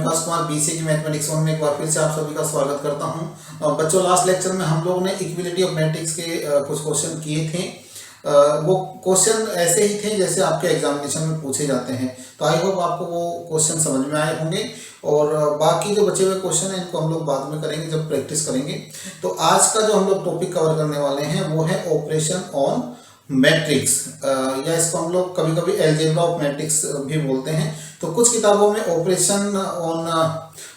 Omprakash Kumar BC की mathematics 1 में एक बार फिर से आप सभी का स्वागत करता हूं। बच्चों, लास्ट लेक्चर में हम लोगों ने इक्विलिटी ऑफ मैट्रिक्स के कुछ क्वेश्चन किए थे। वो क्वेश्चन ऐसे ही थे जैसे आपके एग्जामिनेशन में पूछे जाते हैं। तो आई होप आपको वो क्वेश्चन समझ में आए होंगे और बाकी जो बचे हुए क्वेश्चन हैं इनको हम लोग बाद में करेंगे जब प्रैक्टिस करेंगे। तो आज का जो हम लोग टॉपिक कवर करने वाले हैं वो है ऑपरेशन ऑन मैट्रिक्स, या इसको हम लोग कभी कभी अलजेब्रा ऑफ मैट्रिक्स भी बोलते हैं। तो कुछ किताबों में ऑपरेशन ऑन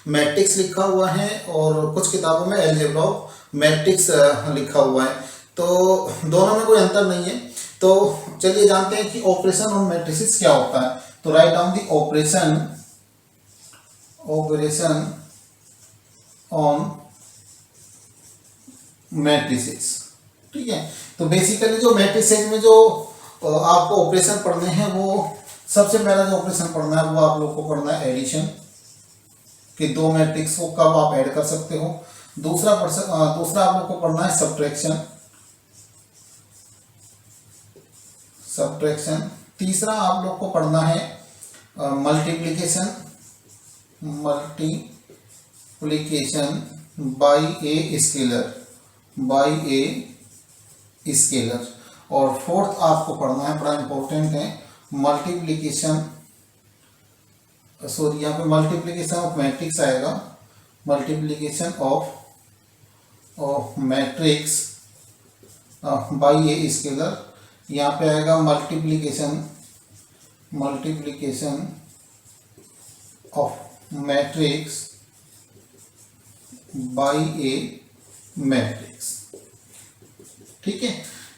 मैट्रिक्स लिखा हुआ है और कुछ किताबों में अलजेब्रा ऑफ मैट्रिक्स लिखा हुआ है, तो दोनों में कोई अंतर नहीं है। तो चलिए जानते हैं कि ऑपरेशन ऑन मैट्रिसेस क्या होता है। तो write down the operation on matrices. ठीक है, तो बेसिकली जो मैट्रिसेस में जो आपको ऑपरेशन पढ़ने हैं वो सबसे पहला जो ऑपरेशन पढ़ना है वो आप लोग को पढ़ना है एडिशन, कि दो मैट्रिक्स को कब आप ऐड कर सकते हो। दूसरा आप लोग को पढ़ना है सब्ट्रैक्शन। तीसरा आप लोग को पढ़ना है मल्टीप्लिकेशन बाय ए स्केलर। और फोर्थ आपको पढ़ना है, बड़ा इंपॉर्टेंट है, मल्टीप्लिकेशन ऑफ मैट्रिक्स आएगा, multiplication of matrix bye a scalar. यहाँ पे आएगा multiplication of matrix bye A matrix. ठीक है,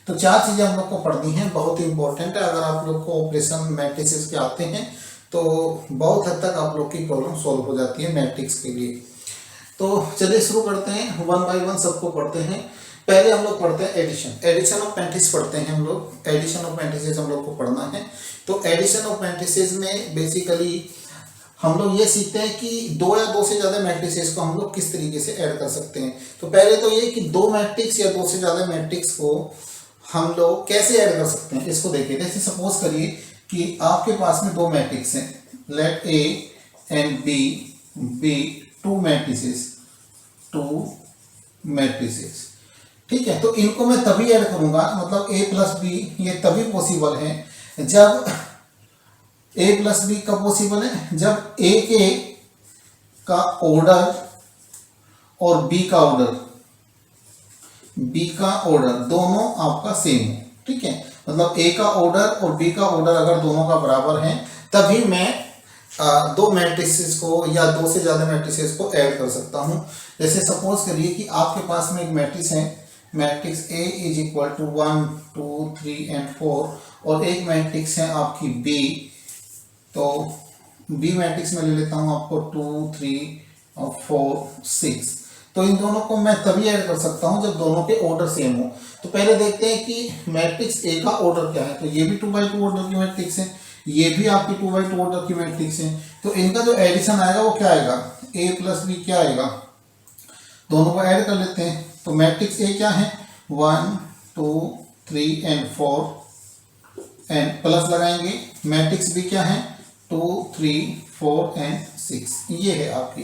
तो चार चीजें हम लोग को पढ़नी है, बहुत ही इंपॉर्टेंट है। अगर आप लोग को ऑपरेशन मैट्रिसेस के आते हैं तो बहुत हद तक आप लोग की प्रॉब्लम सॉल्व हो जाती है मैट्रिक्स के लिए। तो चलिए शुरू करते हैं, वन बाय वन सबको पढ़ते हैं। पहले हम लोग पढ़ते हैं एडिशन ऑफ मैट्रिक्स पढ़ते हैं हम लोग। एडिशन ऑफ मैट्रिसेस हम लोग को पढ़ना है। तो एडिशन ऑफ मैट्रिसेस में बेसिकली हम लोग ये सीखते हैं कि दो या दो से ज़्यादा मैट्रिसेस को हम लोग किस तरीके से ऐड कर सकते हैं। तो पहले तो ये कि दो मैट्रिक्स या दो से ज़्यादा मैट्रिक्स को हम लोग कैसे ऐड कर सकते हैं इसको देखिए। जैसे सपोज करिए कि आपके पास में दो मैट्रिक्स हैं, let A and B two matrices. ठीक है, तो इनको मैं तभी ऐड करूंगा, मतलब ए प्लस बी ये तभी पॉसिबल है जब ए प्लस बी कब पॉसिबल है, जब ए का ऑर्डर और बी का ऑर्डर दोनों आपका सेम है। ठीक है, मतलब ए का ऑर्डर और बी का ऑर्डर अगर दोनों का बराबर है तभी मैं दो मैट्रिसेस को या दो से ज्यादा मैट्रिसेस को ऐड कर सकता हूं। जैसे सपोज करिए कि आपके पास में एक मैट्रिक्स है, matrix A is equal to 1 2 3 and 4, और एक मैट्रिक्स है आपकी बी। तो बी मैट्रिक्स में ले लेता हूं आपको 2 3 और 4 6। तो इन दोनों को मैं तभी ऐड कर सकता हूं जब दोनों के ऑर्डर सेम हो। तो पहले देखते हैं कि मैट्रिक्स ए का ऑर्डर क्या है। तो ये भी 2 बाई 2 ऑर्डर की मैट्रिक्स है, ये भी आपकी 2 बाई 2 ऑर्डर की मैट्रिक्स है। तो इनका जो एडिशन आएगा वो क्या आएगा, ए प्लस बी क्या आएगा, दोनों को ऐड कर लेते हैं। तो मैट्रिक्स ए क्या है, 1 2 3 एंड 4 एंड प्लस लगाएंगे। मैट्रिक्स बी क्या है, 2 3 4 एंड 6, ये है आपकी।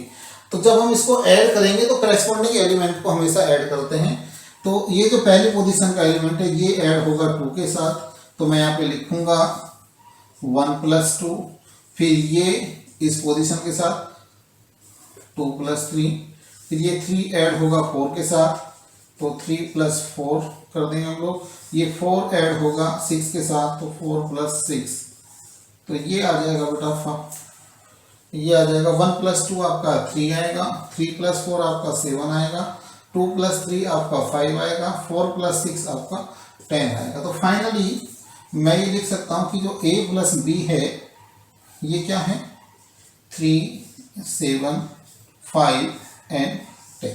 तो जब हम इसको ऐड करेंगे तो करस्पॉन्डिंग एलिमेंट को हमेशा ऐड करते हैं। तो ये जो पहली पोजीशन का एलिमेंट है ये ऐड होगा 2 के साथ, तो मैं यहाँ पे लिखूंगा 1 + 2। फिर ये इस पोजीशन के साथ 2 + 3, फिर ये 3 ऐड होगा 4 के साथ, तो 3 + 4 कर देंगे हम लोग। ये 4 ऐड होगा 6 के साथ, तो 4 + 6, तो ये आ जाएगा बेटा, ये आ जाएगा 1 + 2 आपका 3 आएगा, 3 + 4 आपका 7 आएगा, 2 + 3 आपका 5 आएगा, 4 + 6 आपका 10 आएगा। तो फाइनली मैं ये लिख सकता हूँ कि जो a + b है ये क्या है, 3 7 5 एंड 10।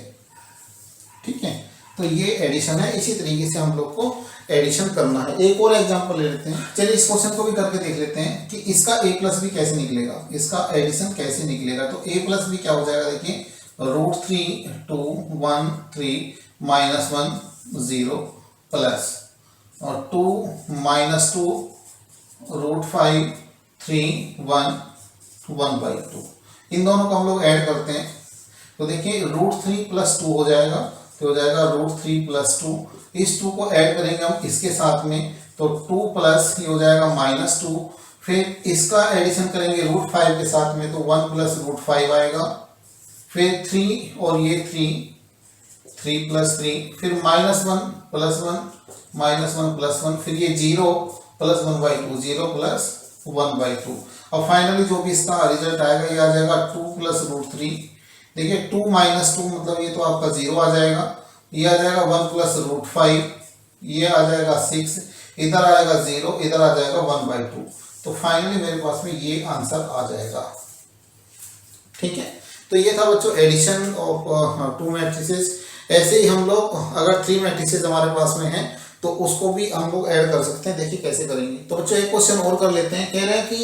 ठीक है, तो ये एडिशन है। इसी तरीके से हम लोग को एडिशन करना है। एक और एग्जांपल ले लेते हैं, चलिए इस क्वेश्चन को भी करके देख लेते हैं कि इसका a + b कैसे निकलेगा, इसका एडिशन कैसे निकलेगा। तो a + b क्या हो जाएगा, देखिए √3 2 1 3 -1 0 प्लस और 2 -2 √5 3 1 1/2। इन दोनों को हम लोग ऐड करते हैं तो देखिए √3 + 2 हो जाएगा, तो हो जाएगा √3 + 2। इस 2 को ऐड करेंगे हम इसके साथ में तो 2 प्लस ये हो जाएगा -2, फिर इसका एडिशन करेंगे √5 के साथ में तो 1 + √5 आएगा, फिर 3 और ये 3 + 3, फिर -1 + 1 -1 + 1, फिर ये 0 + 1/2, 0 + 1/2। और फाइनली जो भी इसका रिजल्ट आएगा ये आ जाएगा 2 + √3। देखिए 2 - 2 मतलब ये तो आपका 0 आ जाएगा, ये आ जाएगा 1 + √5, ये आ जाएगा 6, इधर आएगा 0, इधर आ जाएगा 1/2। तो फाइनली मेरे पास में ये आंसर आ जाएगा। ठीक है, तो ये था बच्चों एडिशन ऑफ 2 मैट्रिसेस। ऐसे ही हम लोग अगर 3 मैट्रिसेस हमारे पास में हैं तो उसको भी हम लोग ऐड कर सकते हैं। देखिए कैसे करेंगे। तो बच्चों एक क्वेश्चन और कर लेते हैं। कह रहे हैं कि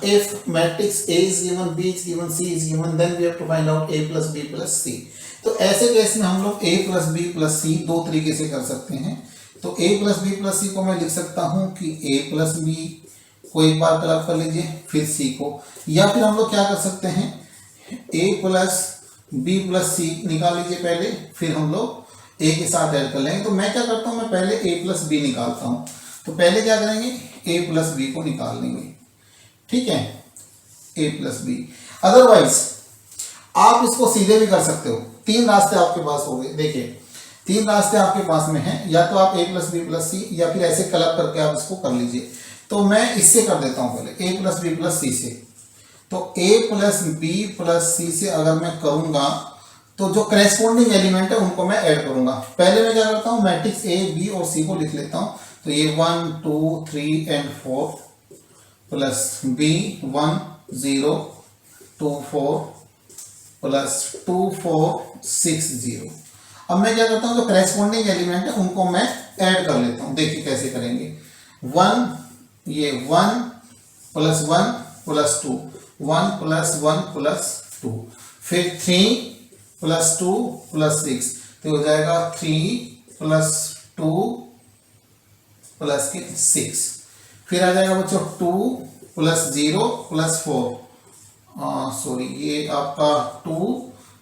if matrix A is given, B is given, C is given, then we have to find out A + B + C। तो ऐसे केस में हम लोग A + B + C दो तरीके से कर सकते हैं। तो A + B + C को मैं लिख सकता हूं कि A + B को एक बार कलर कर लीजिए, फिर C को, या फिर हम लोग क्या कर सकते हैं A + B + C निकाल लीजिए पहले, फिर हम लोग A के साथ ऐड कर लेंगे। तो मैं क्या करता हूं, मैं पहले A + B निकालता हूं। तो पहले क्या करेंगे A + B को निकाल लेंगे। ठीक है, A + B। अदरवाइज आप इसको सीधे भी कर सकते हो। 3 रास्ते आपके पास हो गए। देखिए 3 रास्ते आपके पास में हैं, या तो आप A + B + C या फिर ऐसे कलर करके आप इसको कर लीजिए। तो मैं इससे कर देता हूं पहले A + B + C से। तो A + B + C से अगर मैं करूंगा तो जो करेस्पॉन्डिंग एलिमेंट है उनको मैं ऐड करूंगा। पहले मैं क्या करता हूं, मैट्रिक्स A, B और C को लिख लेता हूं। तो ये 1 2 3 and 4 प्लस B 1 0 2 4 प्लस 2 4 6 0। अब मैं क्या करता हूं, जो करेस्पॉन्डिंग एलिमेंट है उनको मैं ऐड कर लेता हूं। देखिए कैसे करेंगे। 1 ये 1 + 1 + 2, 1 + 1 + 2, फिर 3 + 2 + 6, तो हो जाएगा 3 + 2 + 6। फिर आ जाएगा बच्चों 2 + 0 + 4, सॉरी ये आपका 2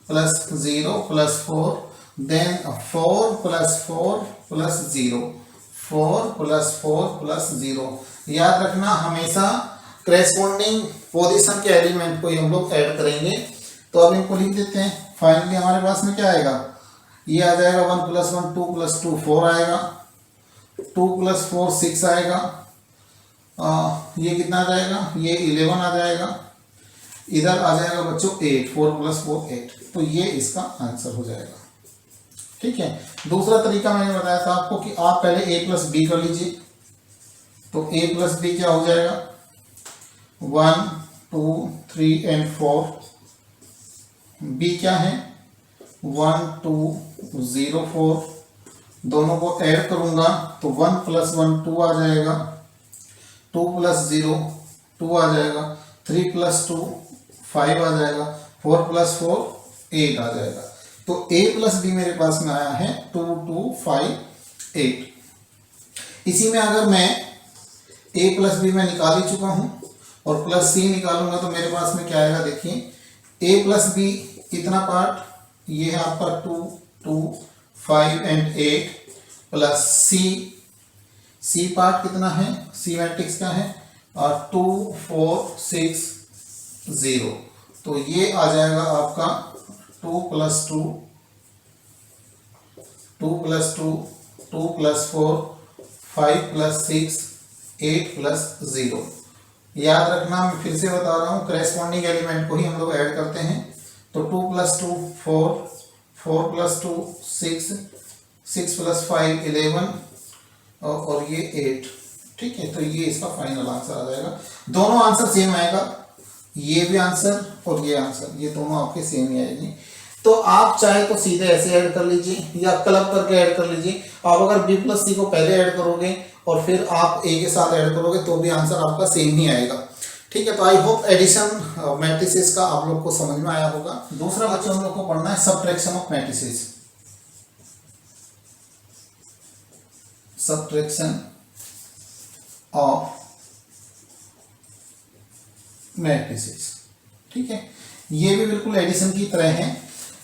+ 0 + 4, देन 4 + 4 + 0, 4 + 4 + 0। याद रखना हमेशा करेस्पॉन्डिंग पोजीशन के एलिमेंट को ही हम लोग ऐड करेंगे। तो अब इनको लिख देते हैं। फाइनली हमारे पास में क्या आएगा, ये आ जाएगा 1 + 1 2 + 2 4 आएगा, 2 + 4 6 आएगा, ये कितना आ जाएगा, ये 11 आ जाएगा, इधर आ जाएगा बच्चों 8, 4 + 4 8। तो ये इसका आंसर हो जाएगा। ठीक है, दूसरा तरीका मैंने बताया था आपको कि आप पहले A + B कर लीजिए। तो A + B क्या हो जाएगा, 1 2 3 and 4, B क्या है 1 2 0 4, दोनों को ऐड करूंगा तो 1 + 1 2 आ जाएगा, 2 + 0 2 आ जाएगा, 3 + 2 5 आ जाएगा, 4 + 4 8 आ जाएगा। तो A + B मेरे पास में आया है 2 2 5 8। इसी में अगर मैं A + B मैं निकाल ही चुका हूं और +C निकालूंगा तो मेरे पास में क्या आएगा, देखिए A + B इतना पार्ट ये है आपका 2 2 5 and 8 प्लस C पार्ट कितना है, C मैट्रिक्स का है 2 4 6 0। तो ये आ जाएगा आपका 2 + 2 2 + 2 2 + 4 5 + 6 8 + 0। याद रखना, मैं फिर से बता रहा हूँ करेस्पॉन्डिंग एलिमेंट को ही हम लोग ऐड करते हैं। तो 2 + 2 4 4 + 2 6 6 + 5 11 और ये 8। ठीक है, तो ये इसका फाइनल आंसर आ जाएगा। दोनों आंसर सेम आएगा, ये भी आंसर और ये आंसर, ये दोनों आपके सेम ही आएंगे। तो आप चाहे तो सीधे ऐसे ऐड कर लीजिए या क्लब करके ऐड कर लीजिए। आप अगर B + C को पहले ऐड करोगे और फिर आप A के साथ ऐड करोगे तो भी आंसर आपका सेम ही आएगा। ठीक है, तो आई होप एडिशन मैट्रिसेस का आप लोग को समझ में आया होगा। दूसरा बच्चों हम लोग को पढ़ना है subtraction of matrices. Subtraction of matrices. ठीक है, ये भी बिल्कुल एडिशन की तरह है।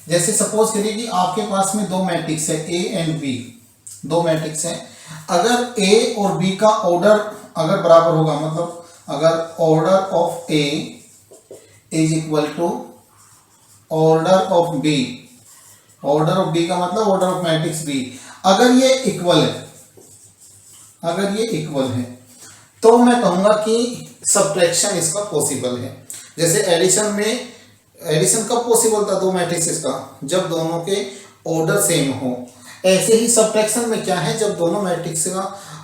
जैसे सपोज करिए कि आपके पास में दो मैट्रिक्स है ए एंड बी, दो मैट्रिक्स है। अगर ए और बी का ऑर्डर अगर बराबर होगा, मतलब अगर order of A is equal to order of B, order of B का मतलब ऑर्डर ऑफ मैट्रिक्स बी, अगर ये इक्वल है, अगर ये इक्वल है तो मैं कहूंगा कि सब्ट्रैक्शन इसका पॉसिबल है। जैसे एडिशन में, एडिशन कब पॉसिबल था दो मैट्रिक्सेस का, जब दोनों के ऑर्डर सेम हो। ऐसे ही सब्ट्रैक्शन में क्या है, जब दोनों मैट्रिक्स का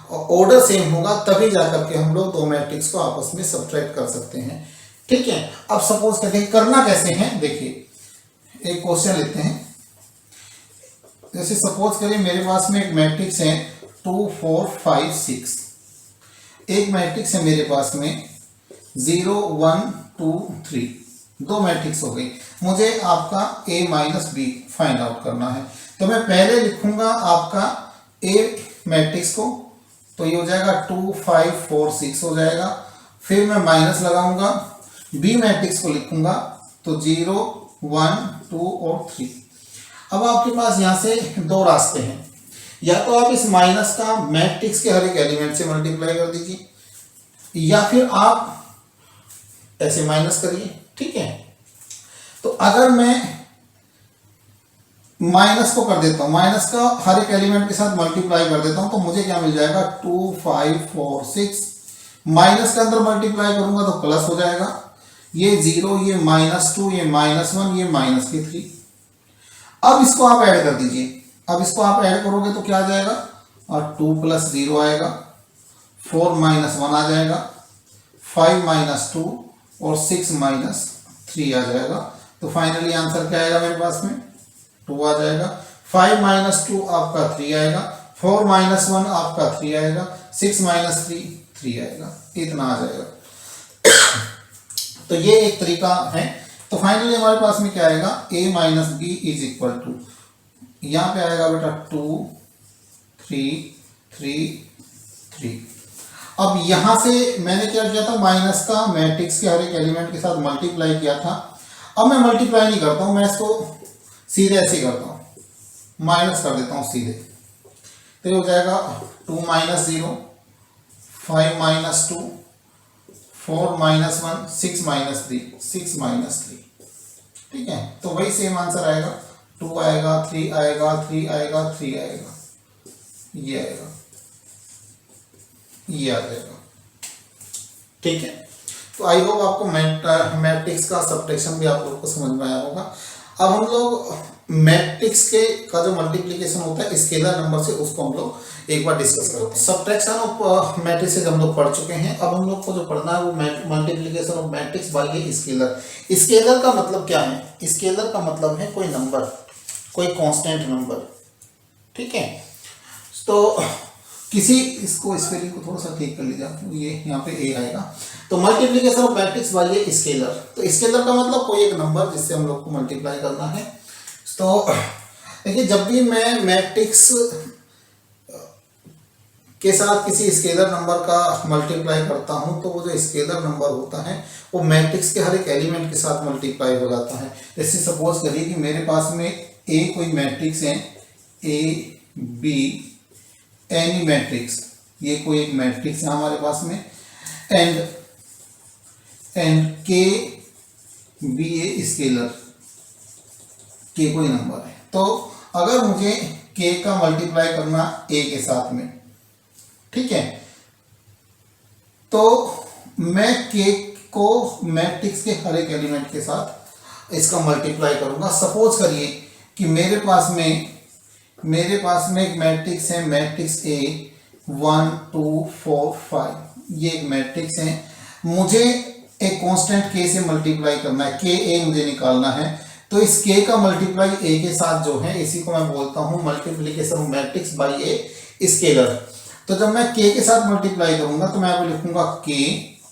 ऑर्डर सेम होगा तभी जाकर के हम लोग दो मैट्रिक्स को आपस में सब्ट्रैक्ट कर सकते हैं। ठीक है, अब सपोज करते हैं करना कैसे है, देखिए एक क्वेश्चन लेते हैं। जैसे सपोज करिए मेरे पास में एक मैट्रिक्स है 2 4 5 6, एक मैट्रिक्स है मेरे पास में 0 1 2 3, दो मैट्रिक्स हो गई। मुझे आपका a minus B find out करना है। तो मैं पहले लिखूंगा आपका a मैट्रिक्स को, तो ये हो जाएगा 2 5 4 6 हो जाएगा। फिर मैं माइनस लगाऊंगा, b मैट्रिक्स को लिखूंगा तो 0 1 2 और 3। अब आपके पास यहां से दो रास्ते हैं, या तो आप इस माइनस का मैट्रिक्स के हर एक एलिमेंट से मल्टीप्लाई कर दीजिए, या फिर आप ऐसे माइनस करिए। ठीक है, तो अगर मैं माइनस को कर देता हूं, माइनस का हर एक एलिमेंट के साथ मल्टीप्लाई कर देता हूं, तो मुझे क्या मिल जाएगा 2 5 4 6, माइनस के अंदर मल्टीप्लाई करूंगा तो प्लस हो जाएगा, ये 0, ये -2, ये -1, ये -3। अब इसको आप ऐड कर दीजिए। अब इसको आप ऐड करोगे तो क्या आ जाएगा, और 2 + 0 आएगा, 4 - 1 आ जाएगा, 5 - 2 और 6 - 3 आ जाएगा। तो फाइनली आंसर क्या आएगा मेरे पास में, 2 आ जाएगा। 5 - 2 आपका 3 आएगा, 4 - 1 आपका 3 आएगा, 6 - 3 3 आएगा, इतना आ जाएगा। तो ये एक तरीका है। तो फाइनली हमारे पास में क्या आएगा, a minus B is equal to, यहाँ पे आएगा बेटा 2 3 3 3। अब यहां से मैंने क्या किया था, माइनस का मैट्रिक्स के हर एक एलिमेंट के साथ मल्टीप्लाई किया था। अब मैं मल्टीप्लाई नहीं करता हूं, मैं इसको सीधे ऐसे करता हूं, माइनस कर देता हूं सीधे। तो ये हो जाएगा 2 - 0 5 - 2 4 - 1 6 - 3 6 - 3। ठीक है, तो वही सेम आंसर आएगा, 2 आएगा, 3 आएगा, 3 आएगा, 3 आएगा, ये आएगा, ये आ जाएगा। ठीक है, तो आई होप आपको मैट्रिक्स का सब्ट्रैक्शन भी आप लोग को समझ में आया होगा। अब हम लोग मैट्रिक्स के का जो मल्टीप्लिकेशन होता है स्केलर नंबर से, उसको हम लोग एक बार डिस्कस करते हैं। सब्ट्रैक्शन ऑफ मैट्रिक्स हम लोग पढ़ चुके हैं। अब हम लोग को जो पढ़ना है वो multiplication of matrix bye a scalar. Scalar का मतलब क्या है, स्केलर का मतलब है कोई नंबर, कोई कांस्टेंट नंबर। ठीक है, तो किसी, इसको स्पेलिंग को थोड़ा सा ठीक कर लीजिए आप, ये यहाँ पे ए आएगा। तो multiplication of matrix bye a scalar, तो स्केलर का मतलब कोई एक नंबर जिससे हम लोग को मल्टीप्लाई करना है। तो देखिए, जब भी मैं मैट्रिक्स के साथ किसी स्केलर नंबर का मल्टीप्लाई करता हूं, तो वो जो स्केलर नंबर होता है वो मैट्रिक्स के हर एक एलिमेंट के साथ मल्टीप्लाई हो जाता है। जैसे सपोज करिए कि मेरे पास में ए कोई मैट्रिक्स है, ए बी एनी मैट्रिक्स, ये कोई एक मैट्रिक्स है हमारे पास में, एंड के बी ए स्केलर, के कोई नंबर है। तो अगर मुझे के का मल्टीप्लाई करना ए के साथ में, ठीक है, तो मैं के को मैट्रिक्स के हर एक एलिमेंट के साथ इसका मल्टीप्लाई करूंगा। सपोज करिए कि मेरे पास में एक मैट्रिक्स है, मैट्रिक्स ए 1 2 4 5, ये एक मैट्रिक्स है। मुझे एक कांस्टेंट के से मल्टीप्लाई करना है, के ए मुझे निकालना है। तो इस के का मल्टीप्लाई ए के साथ जो है, इसी को मैं बोलता हूं multiplication matrix bye a scalar. तो जब मैं के के साथ मल्टीप्लाई करूंगा तो मैं अब लिखूंगा के,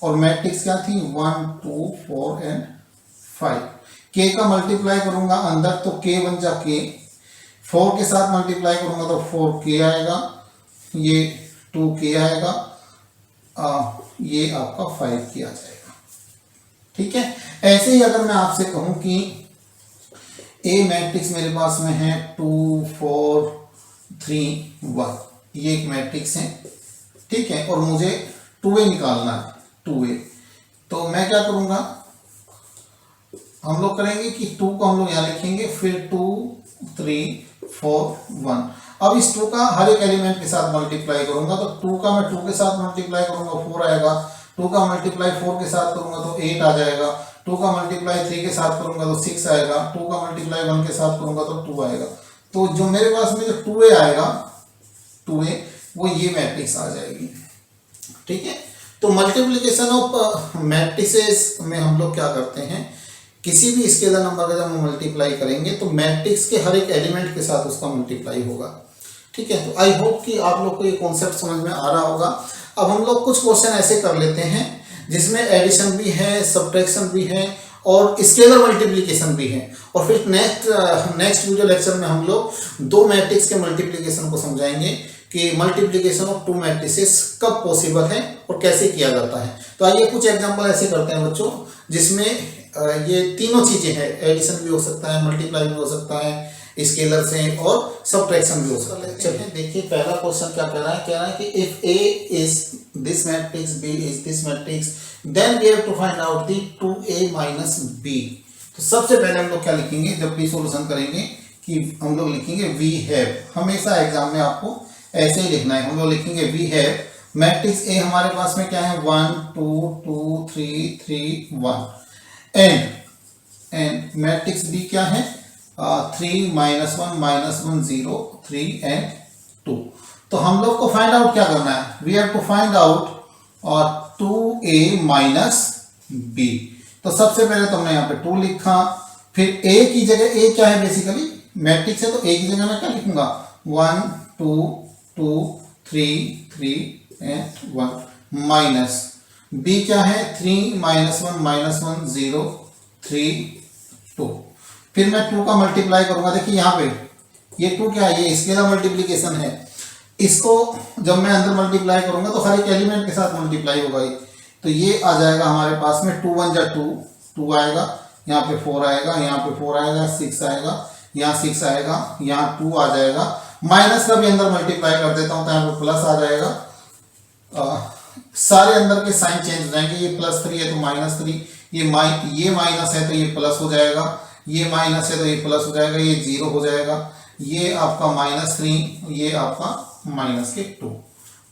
और मैट्रिक्स क्या थी 1 2 4 एंड 5। के का मल्टीप्लाई करूंगा अंदर तो के बन जा के, 4 के साथ मल्टीप्लाई करूंगा तो 4k आएगा, ये 2k आएगा, ये आपका 5k आ जाएगा। ठीक है। ऐसे ही अगर मैं आपसे कहूं कि ए मैट्रिक्स मेरे पास में है 2 4 3 1, ये एक मैट्रिक्स है, ठीक है, और मुझे 2a निकालना है, 2a, तो मैं क्या करूंगा, हम लोग करेंगे कि 2 को हम लोग यहाँ लिखेंगे, फिर 2 3 4 1। अब इस 2 का हर एक एलिमेंट के साथ मल्टीप्लाई करूंगा, तो 2 का मैं 2 के साथ मल्टीप्लाई करूंगा 4 आएगा, 2 का मल्टीप्लाई 4 के साथ करूंगा तो 8 आ जाएगा, 2 का मल्टीप्लाई 3 के साथ करूंगा तो 6 आएगा, 2 का मल्टीप्लाई 1 के साथ करूंगा तो 2 आएगा। तो जो मेरे पास में जो 2a आएगा, 2a, वो ये मैट्रिक्स आ जाएगी, ठीक है। तो मल्टीप्लिकेशन ऑफ मैट्रिसेस में हम लोग क्या करते हैं, किसी भी स्केलर नंबर का जब हम मल्टीप्लाई करेंगे तो मैट्रिक्स के हर एक एलिमेंट के साथ उसका मल्टीप्लाई होगा, ठीक है। तो आई होप कि आप लोग को ये कॉन्सेप्ट समझ में आ रहा होगा। अब हम लोग कुछ क्वेश्चन ऐसे कर लेते हैं जिसमें एडिशन भी है, सब्ट्रैक्शन भी है और स्केलर मल्टीप्लिकेशन भी है, और फिर नेक्स्ट वीडियो लेक्चर में हम लोग 2 मैट्रिक्स के मल्टीप्लिकेशन को समझाएंगे कि मल्टीप्लिकेशन ऑफ 2 मैट्रिसेस कब पॉसिबल है और कैसे किया जाता है। तो आइए कुछ एग्जांपल ऐसे करते हैं बच्चों, जिसमें ये तीनों चीजें हैं, एडिशन भी हो सकता है, मल्टीप्लाई भी हो सकता है स्केलर से, और सब्ट्रैक्शन भी हो सकता है। चलिए देखिए पहला क्वेश्चन क्या कह रहा है कि if A is this matrix, B is this matrix, then we have to find out the 2A minus B। तो सबसे पहले हम लोग क्या लिखेंगे जब भी सॉल्यूशन करेंगे, कि हम लोग लिखेंगे वी हैव, हमेशा एग्जाम में आपको ऐसे ही लिखना है, हम लोग लिखेंगे वी हैव मैट्रिक्स A हमारे पास में क्या है 1 2 2 3 3 1, एंड मैट्रिक्स B क्या है 3 -1 -1 0 3 एंड 2। तो हम लोग को फाइंड आउट क्या करना है, we have to find out 2A minus B। तो सबसे पहले तो हमने यहाँ पे 2 लिखा, फिर A की जगह, A क्या है बेसिकली मैट्रिक्स है, तो A की जगह मैं क्या लिखूंगा 1 2 2 3 3 एंड 1, माइनस B क्या है 3 -1 -1 0 3 2। फिर मैं 2 का मल्टीप्लाई करूंगा, देखिए यहाँ पे ये 2 क्या है, ये स्केलर मल्टीप्लिकेशन है, इसको जब मैं अंदर मल्टीप्लाई करूंगा तो हर एक एलिमेंट के साथ मल्टीप्लाई होगा, तो ये आ जाएगा हमारे पास में 2 1 जा 2 2 आएगा, यहाँ पे 4 आएगा, यहाँ पे 4 आएगा, 6 आएगा, यहाँ 6 आएगा, यहाँ 2 आ जाएगा, माइनस का भी अंदर मल्टीप्लाई कर देता हूँ तो यहाँ पे प्लस आ जाएगा, सारे अंदर के साइन चेंज हो जाएंगे, ये +3 है तो -3, ये माइनस है तो ये प्लस हो जाएगा, ये माइनस है तो ये प्लस हो जाएगा, ये 0 हो जाएगा, ये आपका -3, ये आपका -2,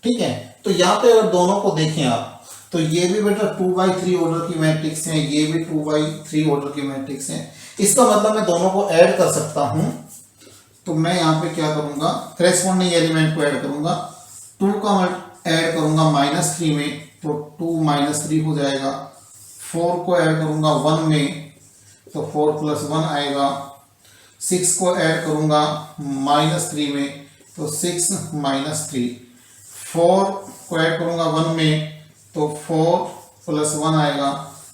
ठीक है। तो यहाँ पे अगर दोनों को देखें आप, तो ये भी बेटा 2/3 ऑर्डर की मैट्रिक्स है, ये भी 2/3 ऑर्डर की मैट्रिक्स है, इसका मतलब मैं दोनों को ऐड कर सकता हूं। तो मैं यहाँ पे क्या करूंगा, करेस्पॉन्डिंग एलिमेंट को ऐड करूंगा, 2 का ऐड करूंगा -3 में तो 2 -3 हो जाएगा, 4 को ऐड करूंगा 1 में तो 4 + 1 आएगा, 6 को ऐड करूंगा -3 में तो 6 -3, 4 को ऐड करूंगा 1 में तो 4 + 1 आएगा,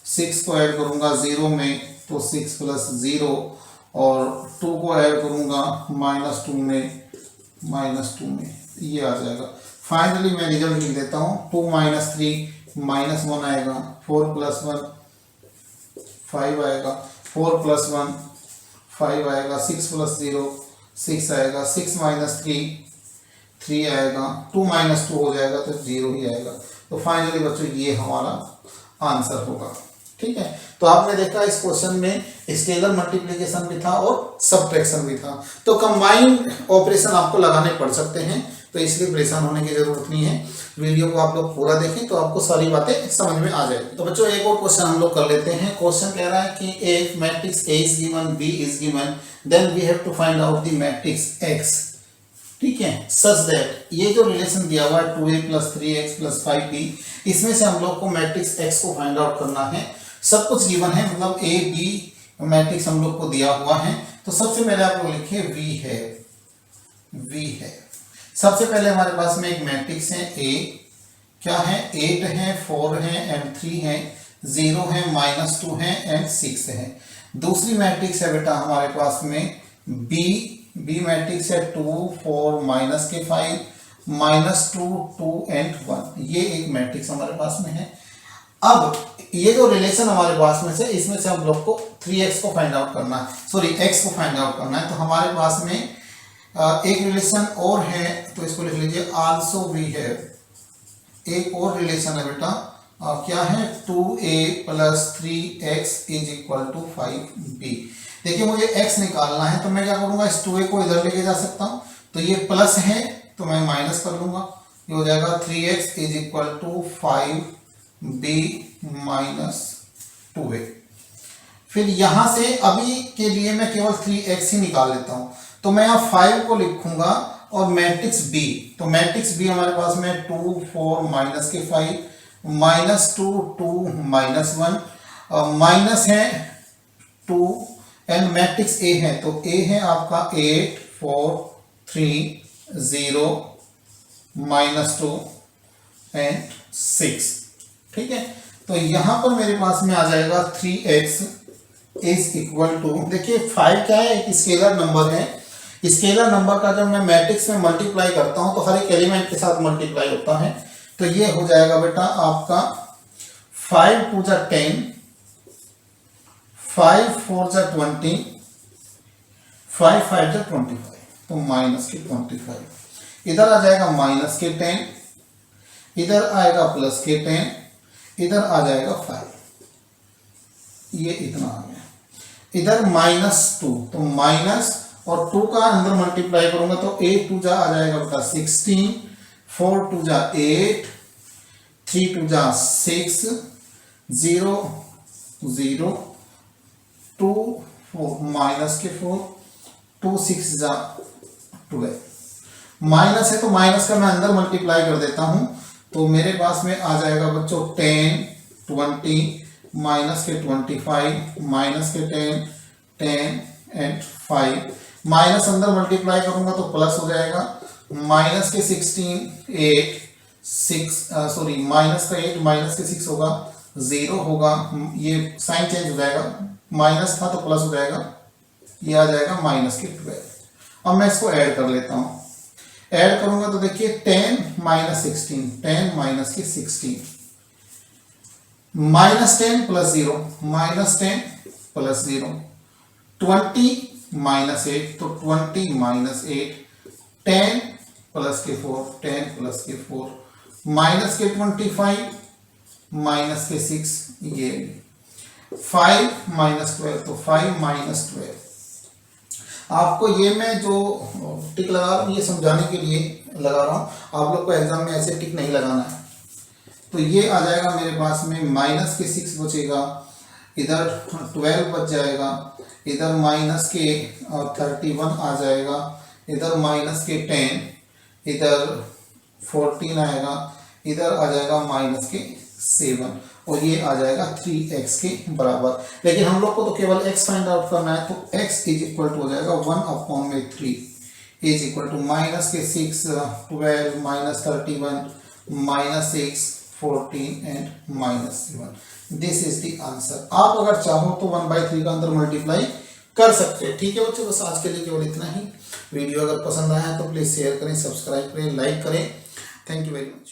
6 को ऐड करूंगा 0 में तो 6 + 0, और 2 को ऐड करूंगा -2 में ये आ जाएगा। फाइनली मैं रिजल्ट लिख देता हूँ, 2 - 3 -1 आएगा, 4 + 1 5 आएगा, 4 + 1 5 आएगा, 6 + 0 6 आएगा, 6 - 3 3 आएगा, 2 - 2 हो जाएगा तो 0 ही आएगा। तो फाइनली बच्चों ये हमारा आंसर होगा, ठीक है। तो आपने देखा इस क्वेश्चन में स्केलर मल्टीप्लिकेशन भी था और सब्ट्रैक्शन भी था, तो कंबाइंड ऑपरेशन आपको लगाने पड़ सकते हैं, तो इसलिए परेशान होने की जरूरत नहीं है। वीडियो को आप लोग पूरा देखें तो आपको सारी बातें समझ में आ जाएगी। तो बच्चों एक और क्वेश्चन हम लोग कर लेते हैं। क्वेश्चन कह रहा है कि एक matrix A is given, B is given, then we have to find out the matrix X, ठीक है, सच दैट, ये जो रिलेशन दिया हुआ है 2A + 3X + 5B, इसमें से हम लोग को मैट्रिक्स X को फाइंड आउट करना है। सब कुछ गिवन है, मतलब A B मैट्रिक्स हम लोग को दिया हुआ है। तो सबसे पहले आप लोग लिखिए V है। सबसे पहले हमारे पास में एक मैट्रिक्स है A, क्या है 8 है, 4 है एंड 3 है, 0 है, -2 है एंड 6 है। दूसरी मैट्रिक्स है बेटा हमारे पास में B मैट्रिक्स है 2 4 -5 -2 2 एंड 1, ये एक मैट्रिक्स हमारे पास में है। अब ये जो रिलेशन हमारे पास में से इसमें से हम लोग को 3x को फाइंड आउट करना है, सॉरी x को फाइंड आउट करना है। तो हमारे पास में एक रिलेशन और है, तो इसको लिख लीजिए आल्सो वी हैव। एक और रिलेशन है बेटा, क्या है 2a + 3x = 5b। देखिए मुझे x निकालना है, तो मैं क्या करूंगा, इस 2a को इधर लेके जा सकता हूं, तो ये प्लस है तो मैं माइनस कर लूंगा, ये हो जाएगा 3x = 5b - 2a। फिर यहां से अभी के लिए मैं केवल 3x ही निकाल लेता हूं, तो मैं यहाँ 5 को लिखूंगा और मैट्रिक्स b, तो मैट्रिक्स b हमारे पास में 2 4 -5 -2 2 -1 माइनस है 2 एंड मैट्रिक्स a है, तो a है आपका 8 4 3 0 -2 एंड 6। ठीक है, तो यहां पर मेरे पास में आ जाएगा 3x = देखिए 5 क्या है, एक स्केलर नंबर है। स्केलर नंबर का जब मैं मैट्रिक्स में मल्टीप्लाई करता हूं तो हर एक एलिमेंट के साथ मल्टीप्लाई होता है, तो ये हो जाएगा बेटा आपका 5 2 जा 10, 5 4 जा 20, 5 5 जा 25, तो -25। इधर आ जाएगा -10, इधर आएगा +10, इधर आ जाएगा 5, ये इतना आ गया। इधर -2, तो माइनस और 2 का अंदर मल्टीप्लाई करूंगा तो 8 2 जा आ जाएगा बेटा 16, 4 2 जा 8, 3 2 जा 6, 0 0 2 4 -4 2 6 जा 12। माइनस है तो माइनस का मैं अंदर मल्टीप्लाई कर देता हूं, तो मेरे पास में आ जाएगा बच्चों 10 20 -25 -10 10 एंड 5, माइनस अंदर मल्टीप्लाई करूंगा तो प्लस हो जाएगा, -16 8 6 सॉरी -8 -6 होगा 0 होगा, ये साइन चेंज हो जाएगा, माइनस था तो प्लस हो जाएगा, ये आ जाएगा -12। अब मैं इसको ऐड कर लेता हूं, ऐड करूंगा तो देखिए 10 -16 10 -16 -10 + 0 -10 + 0 20 -8 तो 20 -8 10 + 4 10 + 4 -25 -6 ये 5 -12 तो 5 -12। आपको ये मैं जो टिक लगा रहा हूँ ये समझाने के लिए लगा रहा हूँ, आप लोग को एग्जाम में ऐसे टिक नहीं लगाना है। तो ये आ जाएगा मेरे पास में -6 बचेगा, इधर 12 बच जाएगा, इधर -31 आ जाएगा, इधर -10, इधर 14 आएगा, इधर आ जाएगा -7 और ये आ जाएगा 3x के बराबर। लेकिन हम लोग को तो केवल x फाइंड आउट करना है, तो x = हो जाएगा 1/3 = -6 12 -31 -6 14 and -7। This is the answer. आप अगर चाहो तो 1/3 का अंदर मल्टीप्लाई कर सकते हैं। ठीक है बच्चों, बस आज के लिए केवल इतना ही। वीडियो अगर पसंद आया तो प्लीज शेयर करें, सब्सक्राइब करें, लाइक करें। Thank you very much.